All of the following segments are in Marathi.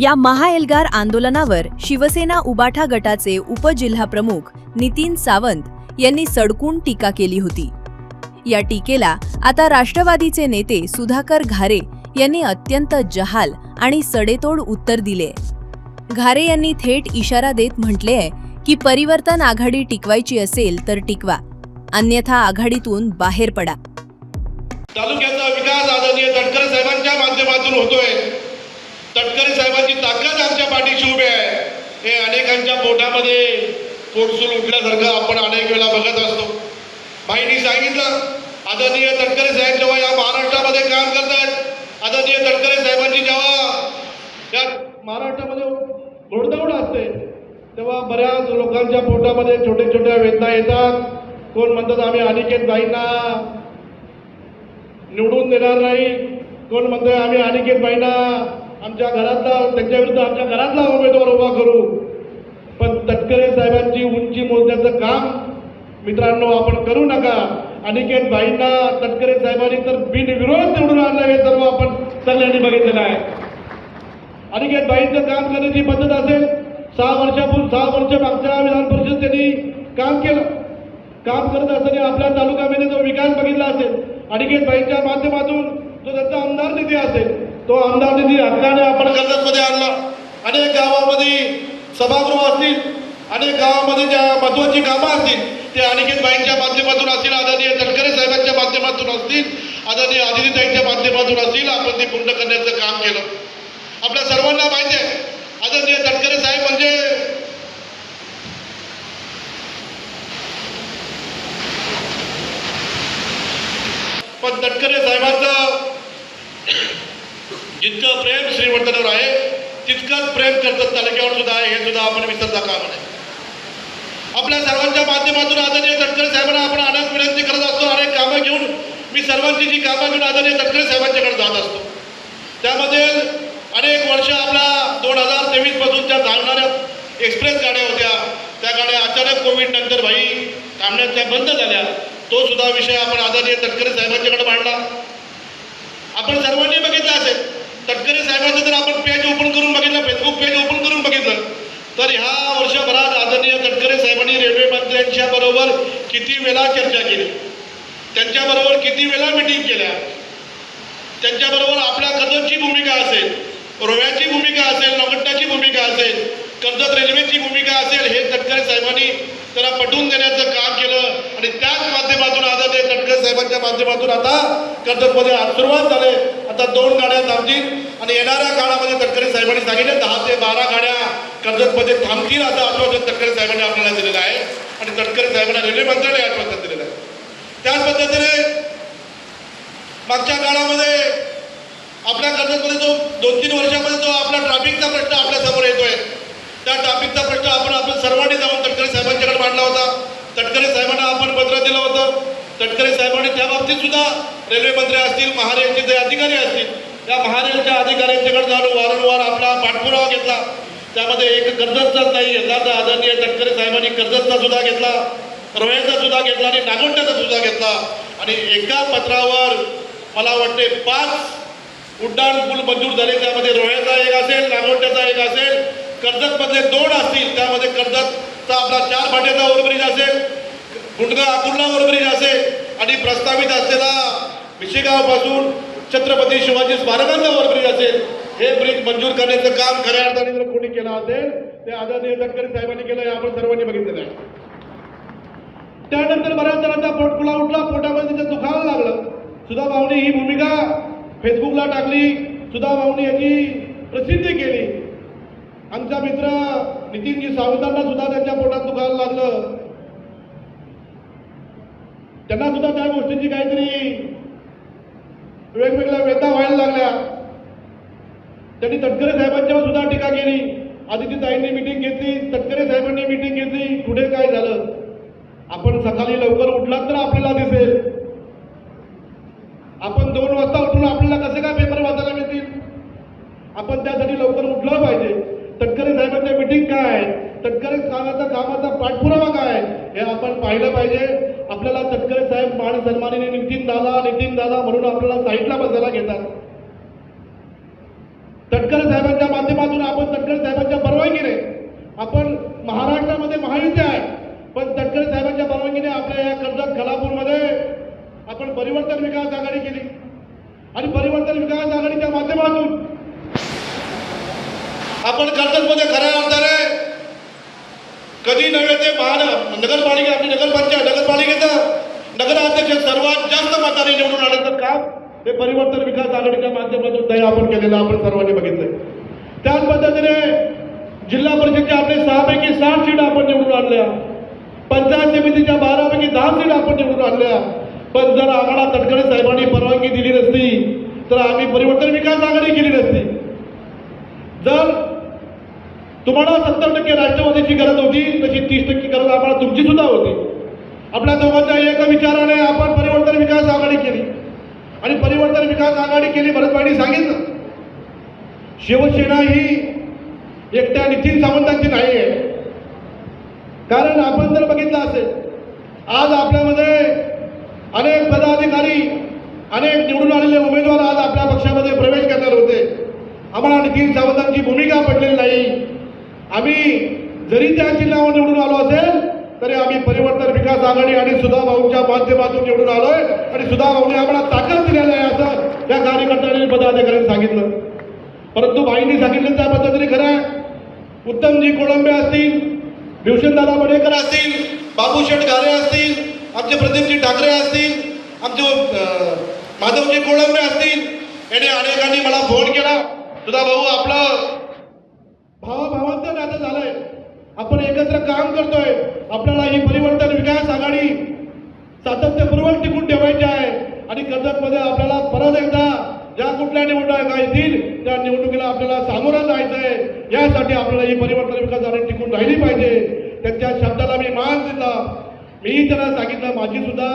या महाएल्गार आंदोलनावर शिवसेना उबाठा गटाचे उपजिल्हाप्रमुख नितीन सावंत यांनी सडकून टीका केली होती। या टीकेला आता राष्ट्रवादीचे नेते सुधाकर घारे यांनी अत्यंत जहाल आणि सडेतोड उत्तर दिले। घारे यांनी थेट इशारा देत म्हटले आहे की परिवर्तन आघाडी टिकवायची असेल तर टिकवा, अन्यथा आघाडीतून बाहेर पडा। तालुक्याचा विकास आदरणीय तटकरे साहेबांच्या माध्यमातून होतोय। तटकरे साहेबांची ताकद आमच्या पाठीशी उभी आहे। हे अनेकांच्या पोटामध्ये पोटसूल उठल्यासारखं आपण अनेक वेळा बघत असतो। भाईंनी सांगितलं, आदरणीय तटकरे साहेब जेव्हा या महाराष्ट्रामध्ये काम करतात, आदरणीय तटकरे साहेबांची जेव्हा या महाराष्ट्रामध्ये घोडदौड असते, तेव्हा बऱ्याच लोकांच्या पोटामध्ये छोटे छोट्या वेदना येतात। कोण म्हणतात आम्ही अनिकेत भाईंना निवडून देणार नाही, कोण म्हणतोय आम्ही अनिकेत भाईंना आमच्या घरातला त्यांच्या विरुद्ध आमच्या घरातला उमेदवार उभा करू। पण तटकरे साहेबांची उंची मोजण्याचं काम मित्रांनो आपण करू नका। अनिकेत भाईंना तटकरे साहेबांनी तर बिनविरोध निवडून आणलं, हे सर्व आपण सगळ्यांनी बघितलेलं आहे। अनिकेत भाईंचं काम करण्याची पद्धत असेल, 6 वर्ष मागच्या विधान परिषद त्यांनी काम केलं। काम करत असताना आपल्या तालुक्यामध्ये जो विकास बघितला असेल, अनिकेत भाईंच्या माध्यमातून जो त्यांचा आमदार निधी असेल, तो आमदार निधी हक्काने आपण कर्जतमध्ये आणला। अनेक गावामध्ये सभागृह असतील, अनेक गावामध्ये ज्या महत्वाची कामं असतील ते अनिकेत भाईंच्या माध्यमातून असतील, आदरणीय तटकरे साहेबांच्या माध्यमातून असतील, आदरणीय आदित्यताईंच्या माध्यमातून असतील, आपण ते पूर्ण करण्याचं काम केलं। आपल्या सर्वांना माहिती आहे, आदरणीय तटकरे साहेब म्हणजे पण तटकरे साहेबांचं जितकं प्रेम श्रीवर्धनवर आहे, तितकंच प्रेम कर्जत तालुक्यावर सुद्धा आहे, हे सुद्धा आपण विसरता कामा नये। आपल्या सर्वांच्या माध्यमातून आदरणीय तटकरे साहेबांना आपण अनेक विनंती करत असतो, अनेक कामं घेऊन मी सर्वांची जी कामं घेऊन आदरणीय तटकरे साहेबांच्याकडे जात असतो। त्यामध्ये अनेक वर्ष आपला 2023 पासूनच्या धावणाऱ्या एक्सप्रेस गाड्या होत्या, त्या गाड्या अचानक कोविड नंतर भाई थांबण्याच्या बंद झाल्या। तो सुद्धा विषय आपण आदरणीय तटकरे साहेबांच्याकडे मांडला। आपण सर्वांनी बघितलं असेल, तटकरे साहेबांचं जर आपण पेज ओपन करून बघितलं, फेसबुक पेज ओपन करून बघितलं, तर ह्या वर्षभरात आदरणीय तटकरे साहेबांनी रेल्वे मंत्र्यांच्या बरोबर किती वेळा चर्चा केली, त्यांच्याबरोबर किती वेळा मिटिंग केल्या, त्यांच्याबरोबर आपल्या कर्जतची भूमिका असेल, रोह्याची भूमिका असेल, नवगट्टाची भूमिका असेल, कर्जत रेल्वेची भूमिका असेल, हे तटकरे साहेबांनी त्याला पटवून देण्याचं काम केलं। आणि त्याच माध्यमातून आदरणीय तटकरे साहेबांच्या माध्यमातून आता कर्जतमध्ये सुरुवात झाली। आता 2 गाड्या थांबतील आणि येणाऱ्या काळामध्ये तटकरे साहेबांनी सांगितले 10 ते 12 गाड्या कर्जतमध्ये थांबतील, असं आश्वासन तटकरे साहेबांनी आपल्याला दिलेलं आहे। आणि तटकरे साहेबांना रेल्वे मंत्र्यांनी आश्वासन दिलेलं आहे। त्याच पद्धतीने मागच्या काळामध्ये आपल्या कर्जतमध्ये जो 2-3 वर्षामध्ये जो आपला ट्रॅफिकचा प्रश्न आपल्या समोर येतोय, त्या ट्रॅफिकचा प्रश्न आपण सर्वांनी जाऊन तटकरे साहेबांच्याकडे मांडला होता। तटकरे साहेबांना आपण पत्र दिलं होतं। तटकरे साहेबांनी त्या बाबतीत सुद्धा रेल्वे मंत्री असतील, महारेलचे जे अधिकारी असतील, त्या महारेलच्या अधिकाऱ्यांच्याकडे जाऊन वारंवार आपला पाठपुरावा घेतला। त्यामध्ये एक कर्जतचाच नाही घेतला, तर आदरणीय तटकरे साहेबांनी कर्जतचा सुद्धा घेतला, रोह्याचा सुद्धा घेतला आणि नागोठ्याचा सुद्धा घेतला। आणि एका पत्रावर मला वाटते 5 उड्डाण पूल मंजूर झाले। त्यामध्ये रोह्याचा एक असेल, नागोठ्याचा एक असेल, कर्जतमध्ये 2 असतील। त्यामध्ये कर्जतचा आपला 4 फाट्याचा ओव्हरब्रिज असेल, गुंडगा अकुर्ला ओव्हरब्रिज असेल आणि प्रस्तावित असलेला भिशेगाव पासून छत्रपती शिवाजी स्मारकाचा ओव्हरब्रिज असेल। हे ब्रिज मंजूर करण्याचं काम खऱ्या अर्थाने जर कोणी केलं असेल ते आदरणीय तटकरे साहेबांनी केलं, हे आपण सर्वांनी बघितलेलं आहे। त्यानंतर बऱ्याच जणांचा पोटफुला उठला, पोटामध्ये त्याचं दुखायला लागलं। सुधा भाऊनी ही भूमिका फेसबुकला टाकली, सुधा भाऊनी याची प्रसिद्धी केली। आमचा मित्र नितीनजी सावंतांना सुद्धा त्यांच्या पोटात दुखायला लागलं, त्यांना सुद्धा त्या गोष्टीची काहीतरी वेगवेगळ्या वेदना व्हायला लागल्या। त्यांनी तटकरे साहेबांच्यावर सुद्धा टीका केली। आदित्यताईंनी मिटिंग घेतली, तटकरे साहेबांनी मिटिंग घेतली। पुढे काय झालं, आपण सकाळी लवकर उठलात तर आपल्याला दिसेल, आपण 2 वाजता उठून आपल्याला कसे काय पेपर वाचायला मिळतील? आपण त्यासाठी लवकर उठलं पाहिजे। तटकरे साहेबांच्या मिटिंग काय, तटकरे साहेबांचा कामाचा पाठपुरावा काय, हे आपण पाहिलं पाहिजे। आपल्याला तटकरे साहेब मान सन्मानीने नितीन दादा म्हणून आपल्याला साईडला बसायला घेतात। तटकरे साहेबांच्या माध्यमातून आपण कर्जतमध्ये खऱ्या अर्थाने कधी नव्हे ते नगरपालिका आपली नगरपालिकेचं नगराध्यक्ष सर्वात जास्त मताने निवडून आल्याचं काम हे परिवर्तन विकास आघाडीच्या माध्यमातून तयार आपण केलेलं आपण सर्वांनी बघितलंय. त्याच पद्धतीने जिल्हा परिषदच्या आपले 6 पैकी 7 सीट आपण निवडून आणल्या, पंचायत समितीच्या 12 पैकी 10 सीट आपण निवडून आणल्या. पण जर आम्हाला तटकरे साहेबांनी परवानगी दिली नसती तर आम्ही परिवर्तन विकास आघाडी केली नसती. जर तुम्हाला 70% राष्ट्रवादीची गरज होती तशी 30% गरज आम्हाला तुमची सुद्धा होती. आपल्या दोघांच्या एका विचाराने आपण परिवर्तन विकास आघाडी केली आणि परिवर्तन विकास आघाडी केली. भरतभाईंनी सांगितलं शिवसेना ही एकट्या नितीन सावंतांची नाही आहे. कारण आपण जर बघितलं असेल आज आपल्यामध्ये अनेक पदाधिकारी अनेक निवडून आलेले उमेदवार आज आपल्या पक्षामध्ये प्रवेश करणार होते. आम्हाला नितीन सावंतांची भूमिका पडलेली नाही. आम्ही जरी त्या जिल्ह्यावर निवडून आलो असेल तरी आम्ही परिवर्तन विकास आघाडी आणि सुधा भाऊंच्या माध्यमातून निवडून आलोय आणि सुधा भाऊने आम्हाला ताकद दिलेली आहे असं त्या कार्यकर्त्यांनी पदाधिकाऱ्यांनी सांगितलं. परंतु भाईंनी सांगितलं त्या पद्धतीने खरं आहे. उत्तमजी कोळंबे असतील, भीवशनदादा बडेकर असतील, बाबू शेठ घारे असतील, आमचे प्रदीपजी ठाकरे असतील, आमचे माधवजी कोळंबे असतील, याने अनेकांनी मला फोन केला सुधा भाऊ आपलं भावाभावांचं नातं झालंय, आपण एकत्र काम करतोय, आपल्याला ही परिवर्तन विकास आघाडी सातत्यपूर्वक टिकून ठेवायची आहे आणि कर्जतमध्ये आपल्याला परत एकदा ज्या कुठल्या निवडणुका येतील त्या निवडणुकीला आपल्याला सामोरं जायचं आहे. यासाठी आपल्याला ही परिवर्तन विकास आघाडी टिकून राहिली पाहिजे. त्यांच्या शब्दाला मी मान दिला. मी त्यांना सांगितलं माझी सुद्धा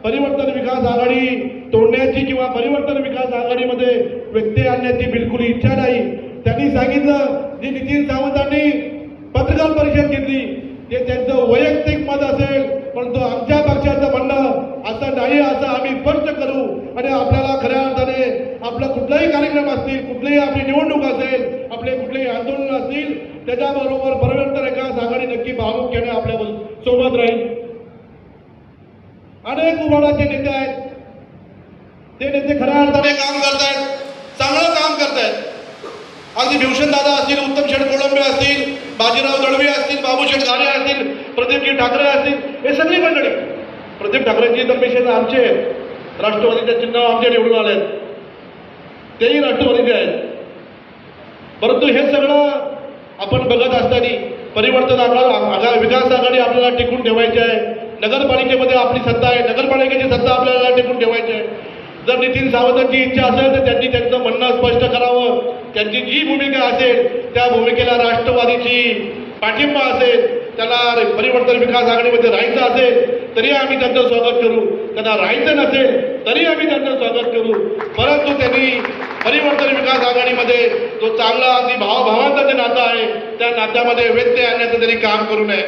परिवर्तन विकास आघाडी तोडण्याची किंवा परिवर्तन विकास आघाडीमध्ये व्यत्यय आणण्याची बिलकुल इच्छा नाही. त्यांनी सांगितलं जी नितीन सावंतांनी पत्रकार परिषद घेतली ते त्यांचं वैयक्तिक मत असेल परंतु आमच्या पक्षाचं म्हणणं असं नाही असं आम्ही स्पष्ट करू आणि आपल्याला खऱ्या अर्थाने आपला कुठलाही कार्यक्रम असतील, कुठलीही आपली निवडणूक असेल, आपले कुठलेही आंदोलन असतील त्याच्याबरोबर परिवर्तन विकास आघाडी नक्की भावुकपणे आपल्या सोबत राहील. अनेक उभाडाचे नेते आहेत, ते नेते खऱ्या अर्थाने काम करतायत, चांगलं काम करतायत. अगदी भीवशनदादा असतील, उत्तम शेठ कोळंबे असतील, बाजीराव दळवी असतील, बाबू शेठ घारे असतील, प्रदीपजी ठाकरे असतील, हे सगळी मंडळी. प्रदीप ठाकरेंची तर पेशे आमचे राष्ट्रवादीचे चिन्ह आमचे निवडून आले आहेत, तेही राष्ट्रवादीचे आहेत. परंतु हे सगळं आपण बघत असताना परिवर्तन विकास आघाडी आपल्याला टिकून ठेवायची आहे. नगरपालिकेमध्ये आपली सत्ता आहे, नगरपालिकेची सत्ता आपल्याला टिकून ठेवायची आहे. जर नितीन सावंतांची इच्छा असेल तर त्यांनी त्यांचं म्हणणं स्पष्ट करावं. त्यांची जी भूमिका असेल त्या भूमिकेला राष्ट्रवादीची पाठिंबा असेल, त्याला परिवर्तन विकास आघाडीमध्ये राहायचं असेल तरी आम्ही त्यांचं स्वागत करू, त्यांना राहायचं नसेल तरी आम्ही त्यांचं स्वागत करू. परंतु त्यांनी परिवर्तन विकास आघाडीमध्ये जो चांगला अगदी भावाभावांचं जे नातं आहे त्या नात्यामध्ये व्यत्यय आणण्याचं त्यांनी काम करू नये.